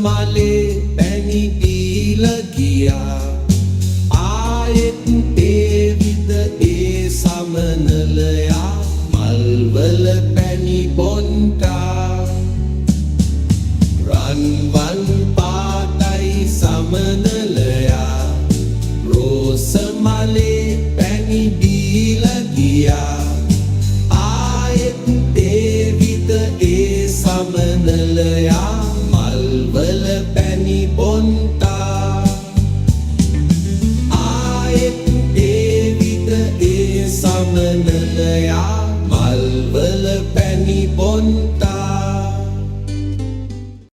මලේ පැණි දීලා ගියා ආයෙත් දේවිද ඒ සමනලයා මල්වල පැණි බොන්ටා රන්වන් පාටයි සමනලයා රෝස මලේ පැණි දීලා ගියා ආයෙත් දේවිද ඒ සමනලයා